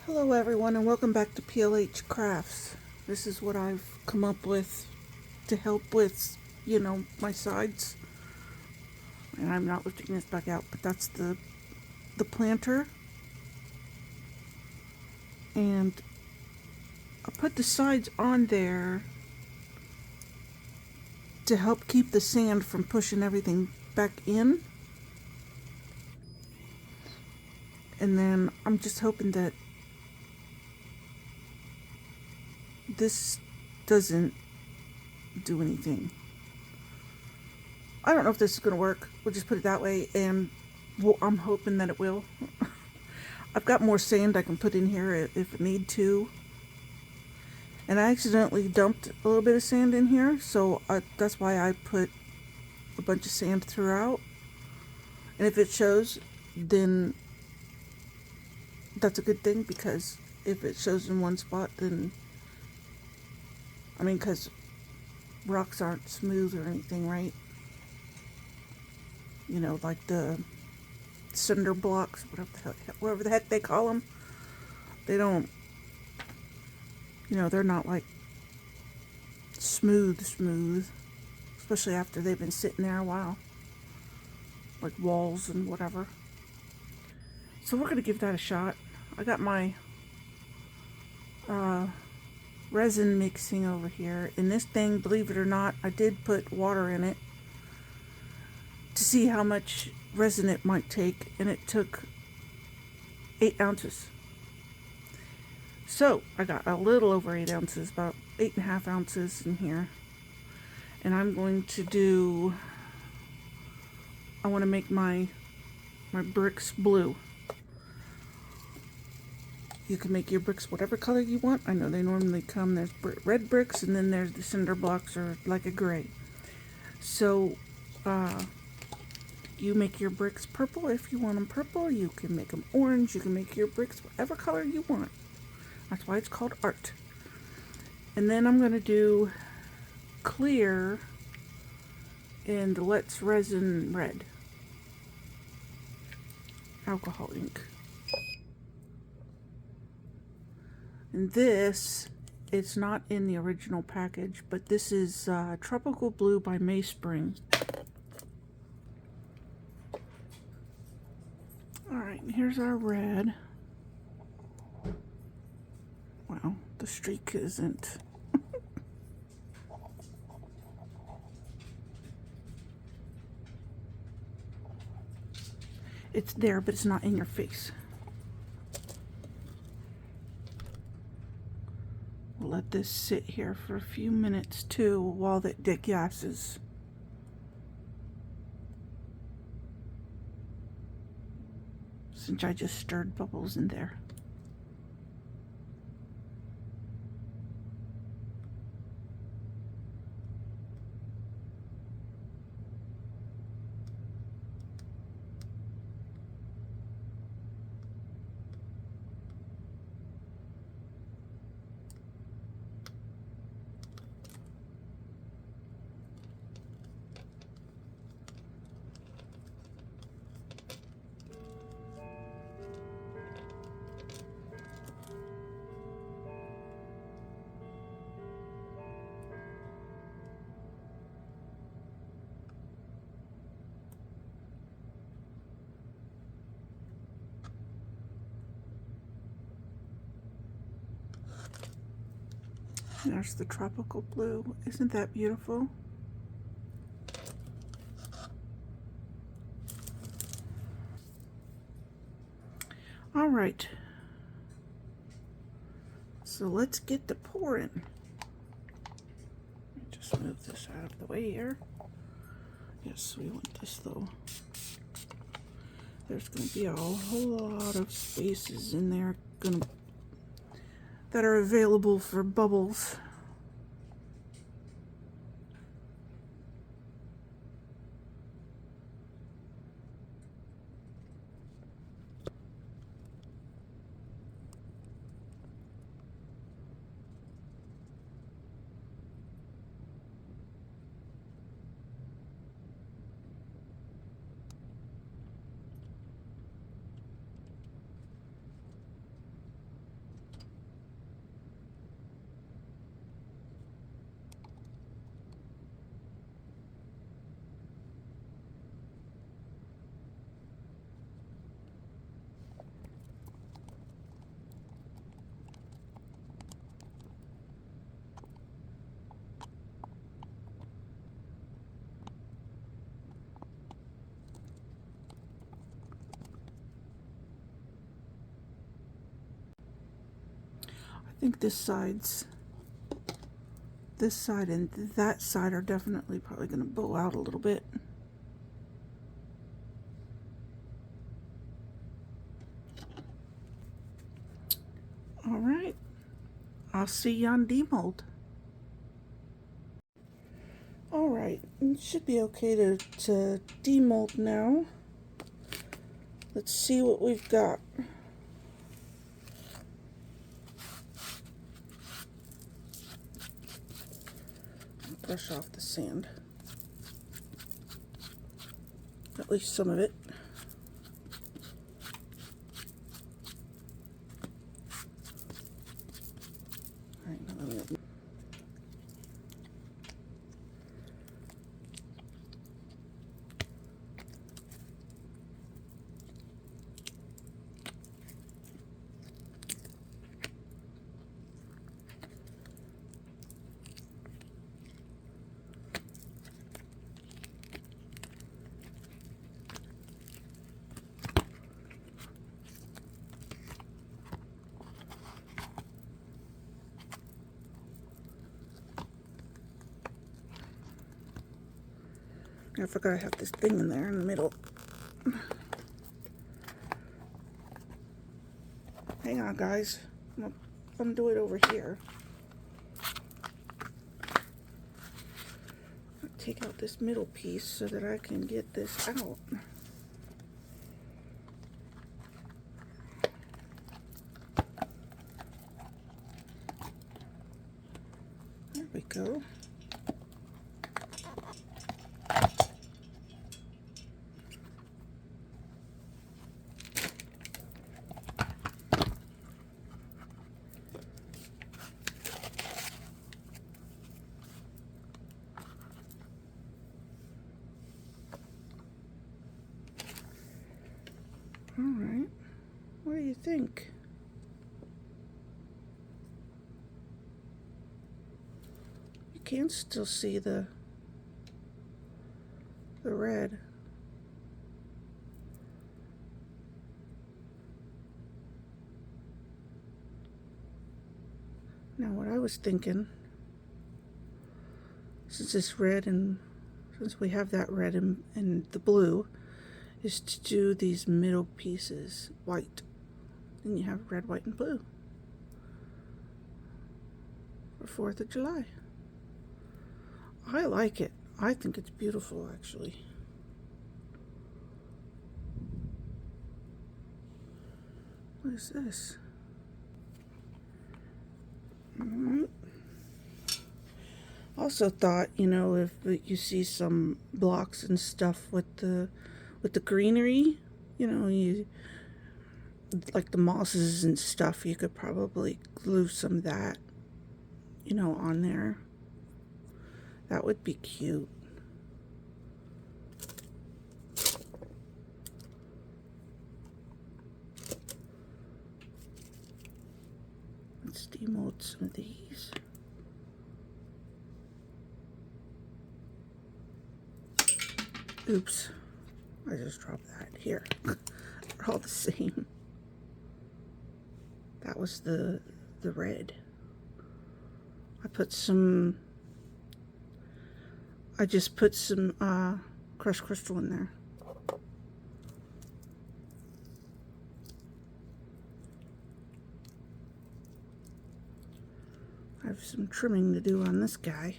Hello everyone and welcome back to PLH Crafts. This is what I've come up with to help with, my sides. And I'm not lifting this back out, but that's the planter. And I put the sides on there to help keep the sand from pushing everything back in. And then I'm just hoping that this doesn't do anything. I don't know if this is going to work. We'll just put it that way, and I'm hoping that it will. I've got more sand I can put in here if I need to. And I accidentally dumped a little bit of sand in here, so that's why I put a bunch of sand throughout. And if it shows, then that's a good thing, because if it shows in one spot, then, because rocks aren't smooth or anything, right? Like the cinder blocks, whatever the heck they call them. They don't, they're not like smooth, especially after they've been sitting there a while, like walls and whatever. So we're going to give that a shot. I got my resin mixing over here, and this thing, believe it or not, I did put water in it to see how much resin it might take, and it took 8 ounces. So I got a little over 8 ounces, about 8.5 ounces in here. And I'm going to I want to make my bricks blue. You can make your bricks whatever color you want. I know they normally come, there's red bricks, and then there's the cinder blocks, or like a gray. So you make your bricks purple if you want them purple. You can make them orange. You can make your bricks whatever color you want. That's why it's called art. And then I'm going to do clear in the Let's Resin Red alcohol ink. And this, it's not in the original package, but this is Tropical Blue by Mayspring. Alright, here's our red. Wow, the streak isn't. It's there, but it's not in your face. We'll let this sit here for a few minutes too while it degasses. Since I just stirred bubbles in there. There's the tropical blue. Isn't that beautiful? All right. So let's get to pouring. Let me just move this out of the way here. Yes, we want this though. There's going to be a whole lot of spaces in there that are available for bubbles. I think this side and that side are definitely probably going to bow out a little bit. All right, I'll see you on demold. All right, it should be okay to demold now. Let's see what we've got. Brush off the sand. At least some of it. All right, now let me... I forgot I have this thing in there in the middle. Hang on, guys. I'm gonna undo it over here. Take out this middle piece so that I can get this out. There we go. All right, what do you think? You can still see the red. Now what I was thinking, since it's red and since we have that red and the blue, is to do these middle pieces white. Then you have red, white, and blue for 4th of July. I like it. I think it's beautiful, actually. What is this? Also thought, you know, if you see some blocks and stuff with the greenery, you know, you like the mosses and stuff, you could probably glue some of that, you know, on there. That would be cute. Let's demold some of these. Oops, I just dropped that. Here. They're all the same. That was the red. I just put some crushed crystal in there. I have some trimming to do on this guy.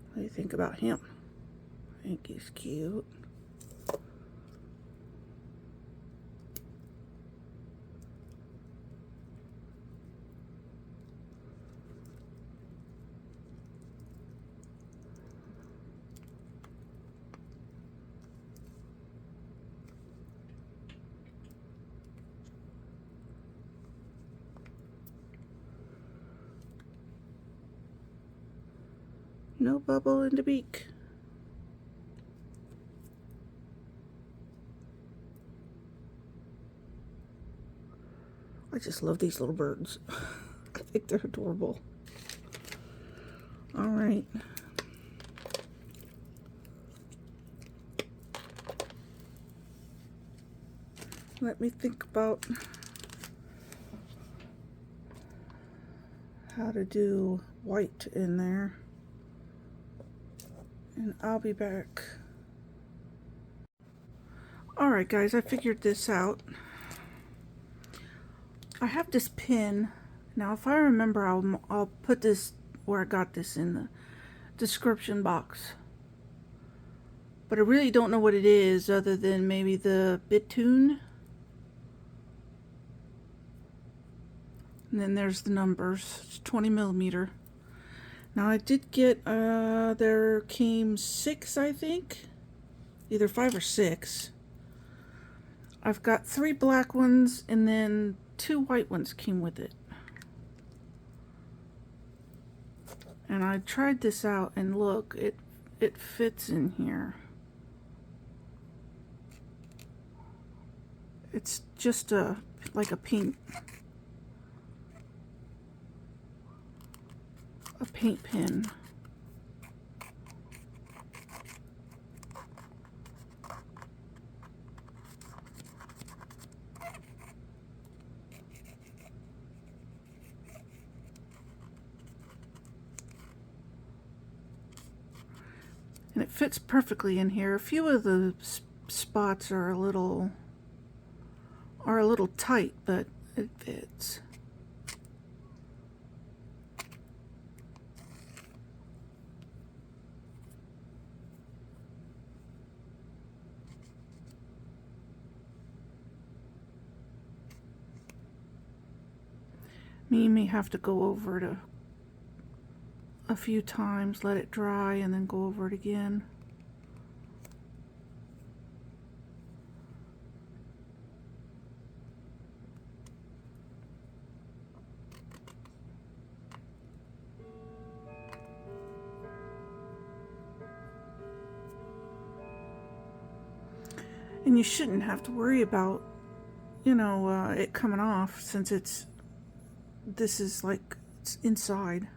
What do you think about him? I think he's cute. No bubble in the beak. I just love these little birds. I think they're adorable. All right. Let me think about how to do white in there. And I'll be back. Alright guys, I figured this out. I have this pin. Now if I remember, I'll put this where I got this in the description box. But I really don't know what it is other than maybe the bit tune. And then there's the numbers. It's 20 millimeter. Now I did get, there came 6, I think. Either 5 or 6. I've got 3 black ones and then 2 white ones came with it. And I tried this out and look, it fits in here. It's just like a paint pen. And it fits perfectly in here. A few of the spots are a little tight, but it fits. May have to go over it a few times, let it dry, and then go over it again. And you shouldn't have to worry about, you know, it coming off, since this is like, it's inside.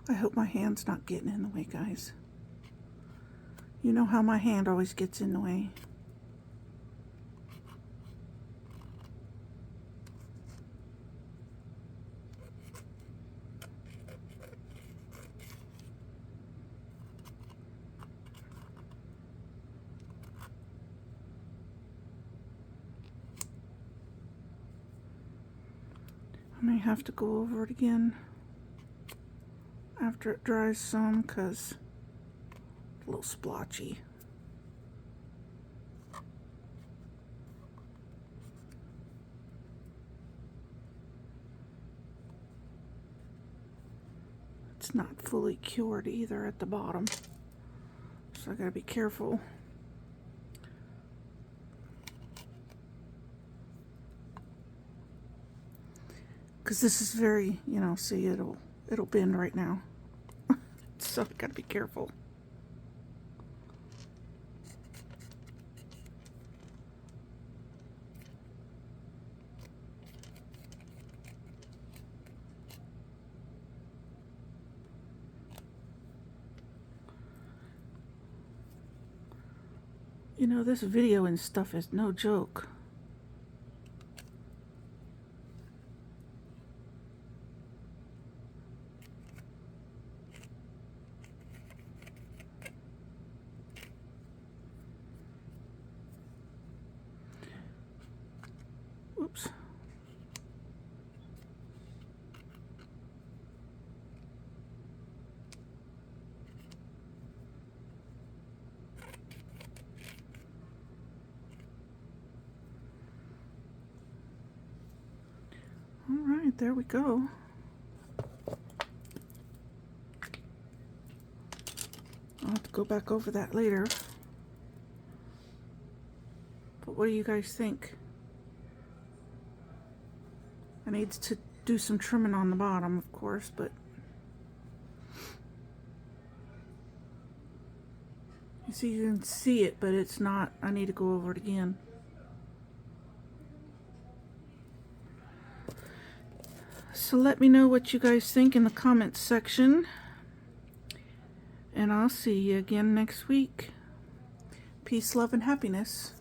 I hope my hand's not getting in the way, guys. You know how my hand always gets in the way. I may have to go over it again after it dries some, because it's a little splotchy. It's not fully cured either at the bottom, so I gotta be careful. Because this is very, you know, see, it'll bend right now. So gotta be careful. You know, this video and stuff is no joke. Alright, there we go. I'll have to go back over that later. But what do you guys think? I need to do some trimming on the bottom, of course, but you can see it, but it's not. I need to go over it again. So let me know what you guys think in the comments section. And I'll see you again next week. Peace, love, and happiness.